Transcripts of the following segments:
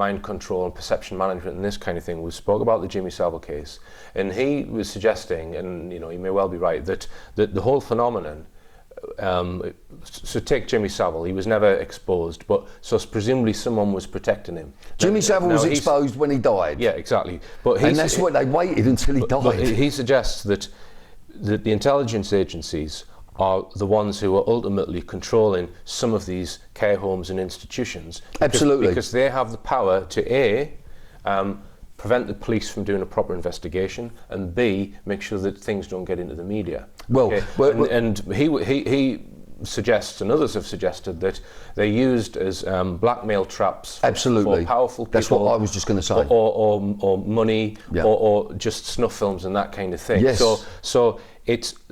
mind control and perception management and this kind of thing. We spoke about the Jimmy Savile case, and he was suggesting, and he may well be right, that the whole phenomenon, so take Jimmy Savile, he was never exposed, but so presumably someone was protecting him. Jimmy Savile was exposed when he died. Yeah, exactly. And that's what they waited until he died. But he suggests that the intelligence agencies are the ones who are ultimately controlling some of these care homes and institutions. Absolutely. Because they have the power to prevent the police from doing a proper investigation, and B, make sure that things don't get into the media. Well, okay? and he suggests, and others have suggested, that they're used as blackmail traps Absolutely. for powerful people. That's what I was just going to say. Or money, Yeah. or just snuff films and that kind of thing. Yes. So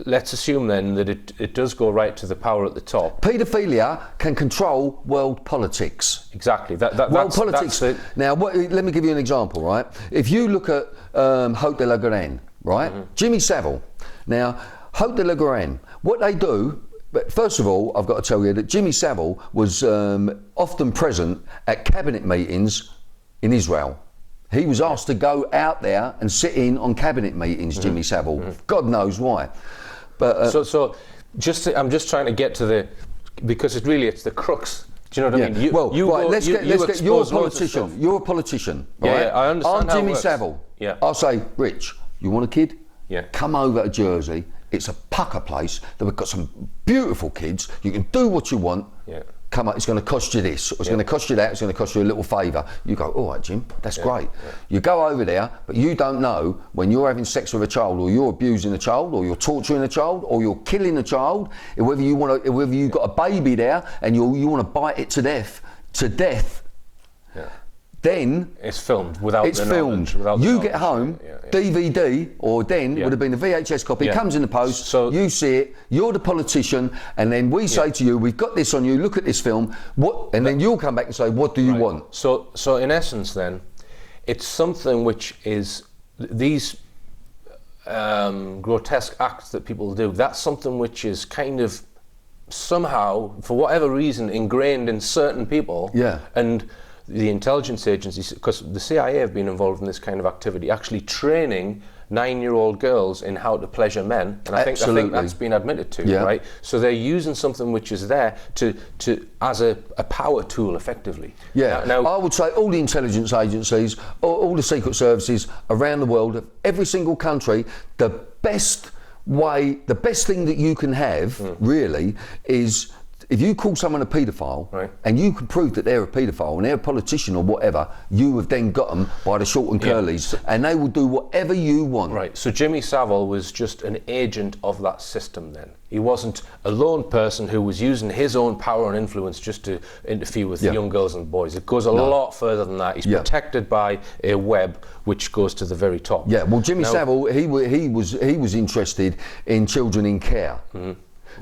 let's assume then that it does go right to the power at the top. Paedophilia can control world politics. Exactly. World politics. Now, let me give you an example, right? If you look at Haute de la Garenne, right? Mm-hmm. Jimmy Savile. Now, Haute de la Garenne, what they do, but first of all, I've got to tell you that Jimmy Savile was often present at cabinet meetings in Israel. He was asked to go out there and sit in on cabinet meetings, Jimmy Savile. God knows why. But I'm just trying to get to because it's the crux. Do you know what I mean? You're a politician. You're a politician, right? Yeah, I understand. I'm Jimmy Savile. Yeah. I'll say, Rich, you want a kid? Yeah. Come over to Jersey. It's a pucker place. We've got some beautiful kids. You can do what you want. Yeah. Come on, it's going to cost you this, or it's going to cost you that, it's going to cost you a little favour. You go, all right, Jim, that's great. Yeah. You go over there, but you don't know when you're having sex with a child, or you're abusing a child, or you're torturing a child, or you're killing a child, whether you've got a baby there and you want to bite it to death. Yeah. Then it's filmed without it's the filmed. Without you the get home, DVD, or then would have been a VHS copy. It comes in the post. So you see it. You're the politician, and then we say to you, "We've got this on you. Look at this film." Then you'll come back and say, "What do you want?" So in essence, then, it's something which is these grotesque acts that people do. That's something which is kind of somehow, for whatever reason, ingrained in certain people. Yeah. And the intelligence agencies, because the CIA have been involved in this kind of activity, actually training 9-year-old girls in how to pleasure men, and I think that's been admitted to, right? So they're using something which is there to as a power tool, effectively. Yeah. Now, I would say all the intelligence agencies, all the secret services around the world, every single country, the best thing that you can have really is, if you call someone a paedophile, and you can prove that they're a paedophile and they're a politician or whatever, you have then got them by the short and curlies, and they will do whatever you want. Right. So Jimmy Savile was just an agent of that system then. He wasn't a lone person who was using his own power and influence just to interfere with young girls and boys. It goes a lot further than that. He's protected by a web which goes to the very top. Yeah. Well, Jimmy Savile, he was interested in children in care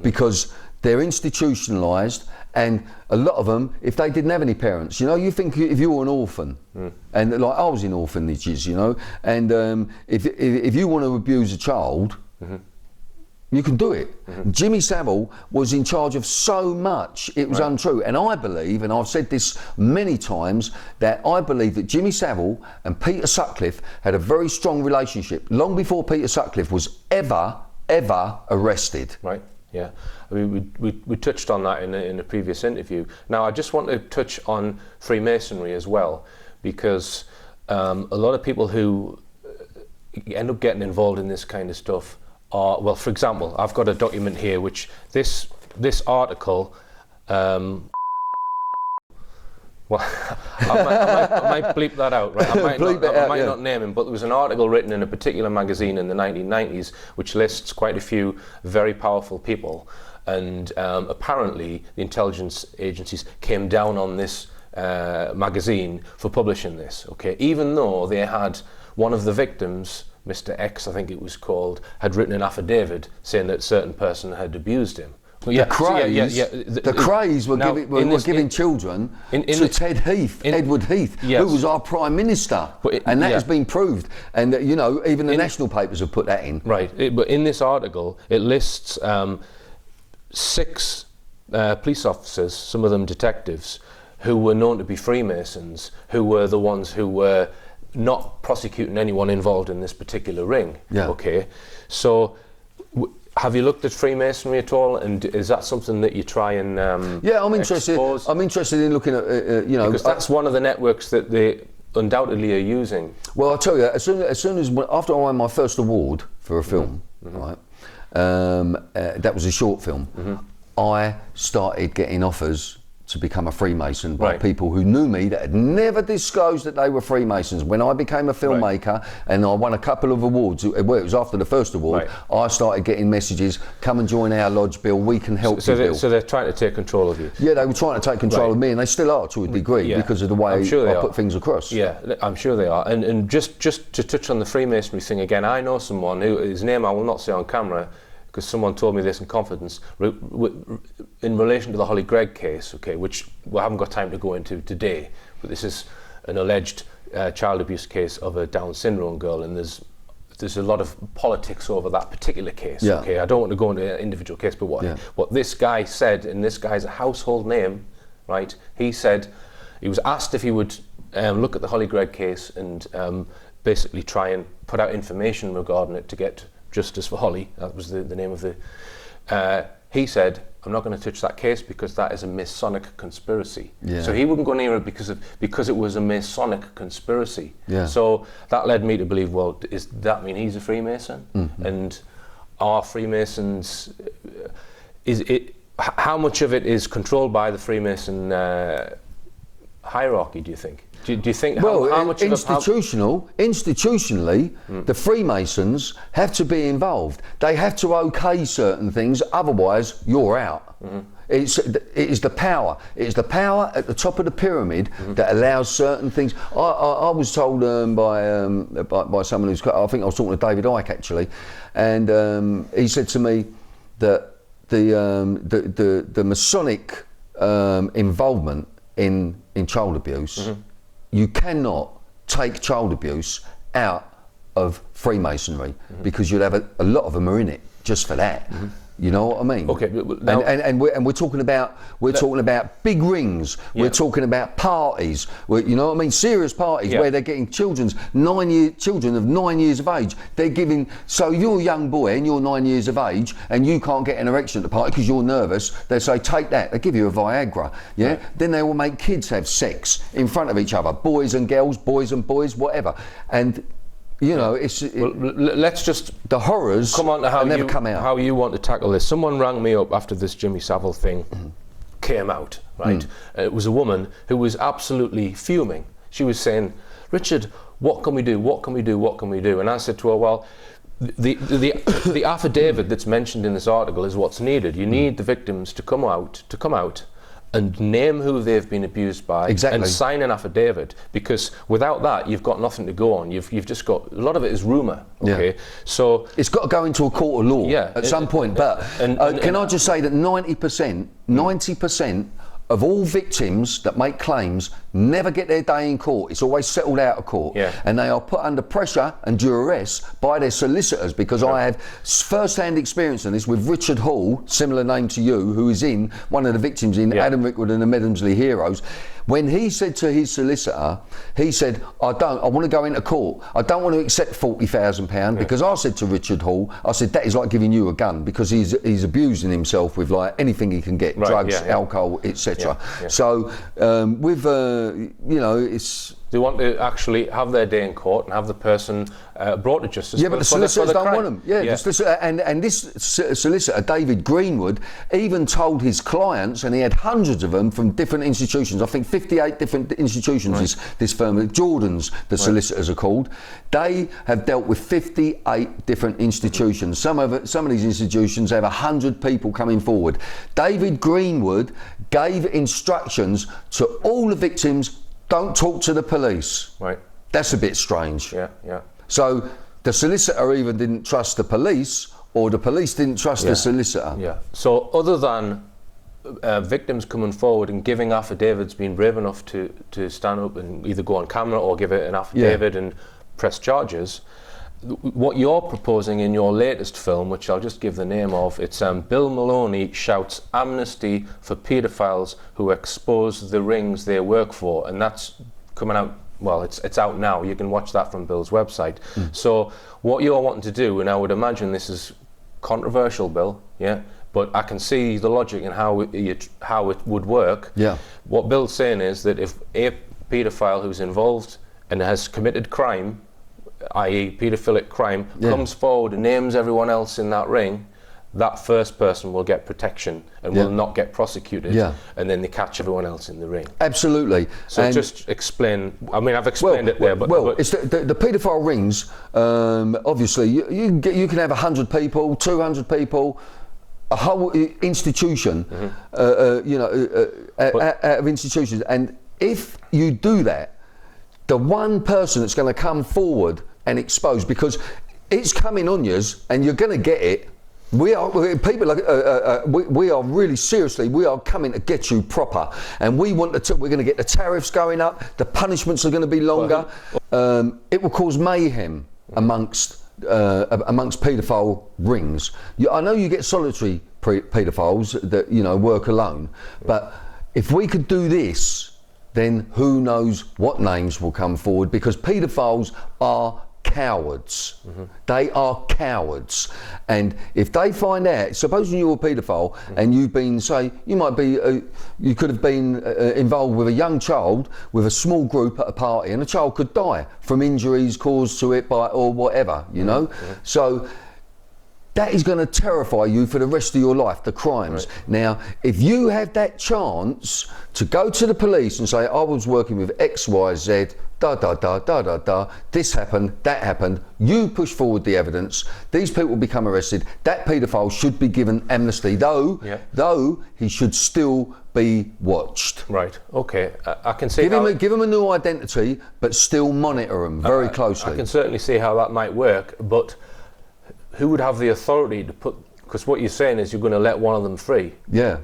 because they're institutionalised, and a lot of them, if they didn't have any parents, you think if you were an orphan, and like I was in orphanages, and if you want to abuse a child, you can do it. Jimmy Savile was in charge of so much, it was untrue. And I believe, and I've said this many times, that I believe that Jimmy Savile and Peter Sutcliffe had a very strong relationship, long before Peter Sutcliffe was ever arrested. Right. Yeah, I mean, we touched on that in a previous interview. Now, I just want to touch on Freemasonry as well, because a lot of people who end up getting involved in this kind of stuff are, well, for example, I've got a document here, which this article, well, I might bleep that out, right? I might not name him, but there was an article written in a particular magazine in the 1990s which lists quite a few very powerful people, and apparently the intelligence agencies came down on this magazine for publishing this, okay? Even though they had one of the victims, Mr. X, I think it was called, had written an affidavit saying that a certain person had abused him. Well, the Crays were giving children to Edward Heath, who was our Prime Minister, and that has been proved. And even the national papers have put that in. Right, but in this article, it lists 6 police officers, some of them detectives, who were known to be Freemasons, who were the ones who were not prosecuting anyone involved in this particular ring. Yeah. Okay, so have you looked at Freemasonry at all, and is that something that you try and I'm interested. expose? I'm interested in looking at because that's one of the networks that they undoubtedly are using. Well, I'll tell you, after I won my first award for a film, right, that was a short film, I started getting offers to become a Freemason by people who knew me that had never disclosed that they were Freemasons. When I became a filmmaker and I won a couple of awards, it was after the first award, I started getting messages, come and join our lodge, Bill, we can help you, Bill. So they're trying to take control of you? Yeah, they were trying to take control of me, and they still are to a degree because of the way I put things across. Yeah, I'm sure they are. And just to touch on the Freemasonry thing again, I know someone who, his name I will not say on camera, because someone told me this in confidence, in relation to the Holly Gregg case, okay, which we haven't got time to go into today, but this is an alleged child abuse case of a Down syndrome girl, and there's a lot of politics over that particular case. Okay, I don't want to go into an individual case, but what this guy said, and this guy's a household name, right? He said he was asked if he would look at the Holly Gregg case and basically try and put out information regarding it to get justice for Holly. That was the name of the. He said, "I'm not going to touch that case because that is a Masonic conspiracy." Yeah. So he wouldn't go near it because it was a Masonic conspiracy. Yeah. So that led me to believe, well, does that mean he's a Freemason? And are Freemasons? How much of it is controlled by the Freemason hierarchy? Do you think? Do you think how much institutionally, the Freemasons have to be involved. They have to okay certain things, otherwise you're out. It is the power. It is the power at the top of the pyramid that allows certain things. I was told by someone who's, I think I was talking to David Icke actually, and he said to me that the Masonic involvement in child abuse. You cannot take child abuse out of Freemasonry because you'll have a lot of them are in it just for that. You know what I mean? Okay. Now, and we're talking about big rings. We're talking about parties. You know what I mean? Serious parties where they're getting children of 9 years of age. They're giving. So you're a young boy and you're 9 years of age and you can't get an erection at the party because you're nervous. They say take that. They give you a Viagra. Yeah. Right. Then they will make kids have sex in front of each other, boys and girls, boys and boys, whatever. And you know, let's just the horrors come on to how you want to tackle this. Someone rang me up after this Jimmy Savile thing came out, right? It was a woman who was absolutely fuming. She was saying, "Richard, what can we do? What can we do? What can we do?" And I said to her, "Well, the affidavit that's mentioned in this article is what's needed. You need the victims to come out and name who they've been abused by and sign an affidavit, because without that you've got nothing to go on. You've just got, a lot of it is rumour, okay? So it's got to go into a court of law at some point, but can I just say that 90% of all victims that make claims never get their day in court. It's always settled out of court. And they are put under pressure and duress by their solicitors, because I have first-hand experience on this with Richard Hall, similar name to you, who is in one of the victims in Adam Rickwood and the Medhamsley Heroes. When he said to his solicitor, he said, I want to go into court. I don't want to accept £40,000 because I said to Richard Hall, I said, that is like giving you a gun, because he's abusing himself with like anything he can get, drugs, alcohol, etc. So with, it's... They want to actually have their day in court and have the person brought to justice. Yeah, but the solicitors don't want them. The solicitor, and this solicitor, David Greenwood, even told his clients, and he had hundreds of them from different institutions, I think 58 different institutions, this firm, Jordan's, the solicitors are called. They have dealt with 58 different institutions. Some of these institutions have 100 people coming forward. David Greenwood gave instructions to all the victims, don't talk to the police. Right. That's a bit strange. So the solicitor either didn't trust the police, or the police didn't trust the solicitor. So other than victims coming forward and giving affidavits, being brave enough to stand up and either go on camera or give it an affidavit and press charges, what you're proposing in your latest film, which I'll just give the name of, it's Bill Maloney shouts amnesty for paedophiles who expose the rings they work for, and that's coming out. Well, it's out now. You can watch that from Bill's website. So what you're wanting to do, and I would imagine this is controversial, Bill, yeah, but I can see the logic in how it would work. Yeah. What Bill's saying is that if a paedophile who's involved and has committed crime, i.e. paedophilic crime, comes forward and names everyone else in that ring, that first person will get protection and will not get prosecuted, and then they catch everyone else in the ring. Absolutely. So and just explain, I mean, I've explained it there, but... it's the paedophile rings, obviously, you can have 100 people, 200 people, a whole institution, out of institutions, and if you do that, the one person that's going to come forward and expose, because it's coming on you and you're going to get it. We are really seriously, we are coming to get you proper, and we're going to get the tariffs going up, the punishments are going to be longer. It will cause mayhem amongst paedophile rings. I know you get solitary paedophiles that work alone, but if we could do this, then who knows what names will come forward, because paedophiles are cowards. They are cowards, and if they find out, supposing you're a paedophile and you've been, say, you could have been involved with a young child with a small group at a party, and a child could die from injuries caused to it by or whatever, so that is going to terrify you for the rest of your life, the crimes. Right. Now, if you have that chance to go to the police and say, I was working with X, Y, Z, this happened, that happened, you push forward the evidence, these people become arrested, that paedophile should be given amnesty, though he should still be watched. Right, okay. I can see give him a new identity, but still monitor him very closely. I can certainly see how that might work, but who would have the authority to put, because what you're saying is you're going to let one of them free. Yeah.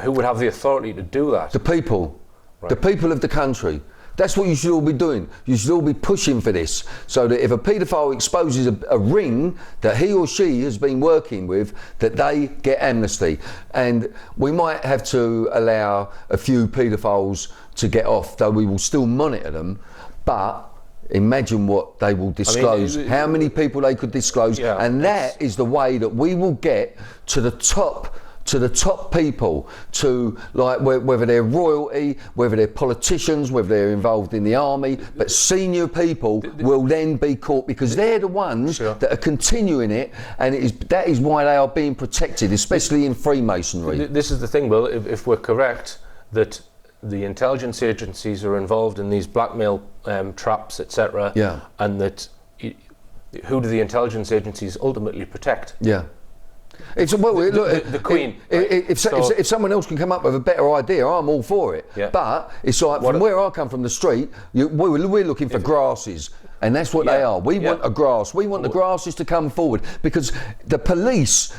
Who would have the authority to do that? The people. Right. The people of the country. That's what you should all be doing. You should all be pushing for this, so that if a paedophile exposes a ring that he or she has been working with, that they get amnesty. And we might have to allow a few paedophiles to get off, though we will still monitor them, but imagine what they will disclose, how many people they could disclose, and that is the way that we will get to the top people, to like whether they're royalty, whether they're politicians, whether they're involved in the army, but senior people will then be caught, because they're the ones that are continuing it, and that is why they are being protected, especially in Freemasonry. This is the thing, Will, if we're correct that the intelligence agencies are involved in these blackmail traps, etc. Yeah. And that who do the intelligence agencies ultimately protect? Yeah. It's the Queen. If someone else can come up with a better idea, I'm all for it. Yeah. But it's like, from where I come from, the street, we're looking for grasses, and that's what they are. We want a grass. We want the grasses to come forward, because the police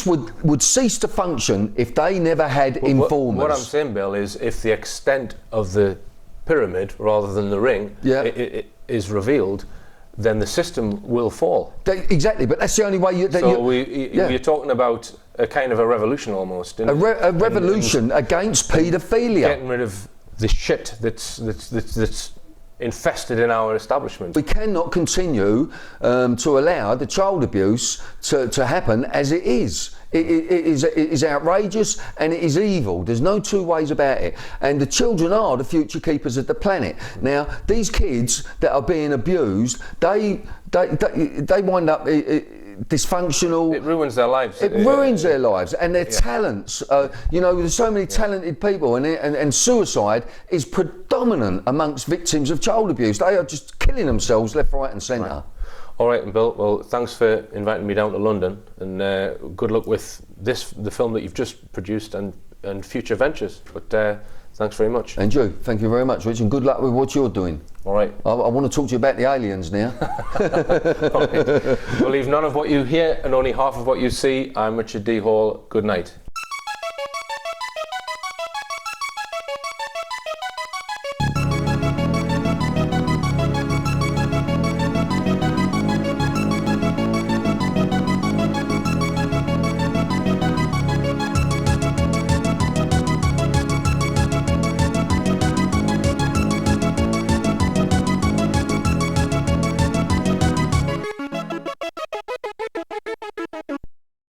would cease to function if they never had informers. What I'm saying, Bill, is if the extent of the pyramid rather than the ring it is revealed, then the system will fall. Exactly, but that's the only way you're talking about a kind of a revolution almost. A revolution against paedophilia. Getting rid of the shit that's infested in our establishment. We cannot continue to allow the child abuse to happen as it is. It is outrageous, and it is evil. There's no two ways about it. And the children are the future keepers of the planet. Now, these kids that are being abused, they wind up dysfunctional. It ruins their lives. It ruins their lives and their talents. There's so many talented people, and suicide is predominant amongst victims of child abuse. They are just killing themselves left, right, and centre. Right. All right, and Bill, well, thanks for inviting me down to London, and good luck with the film that you've just produced and future ventures. But thanks very much. And you, thank you very much, Rich, and good luck with what you're doing. All right. I want to talk to you about the aliens now. All right. Believe none of what you hear and only half of what you see. I'm Richard D. Hall. Good night.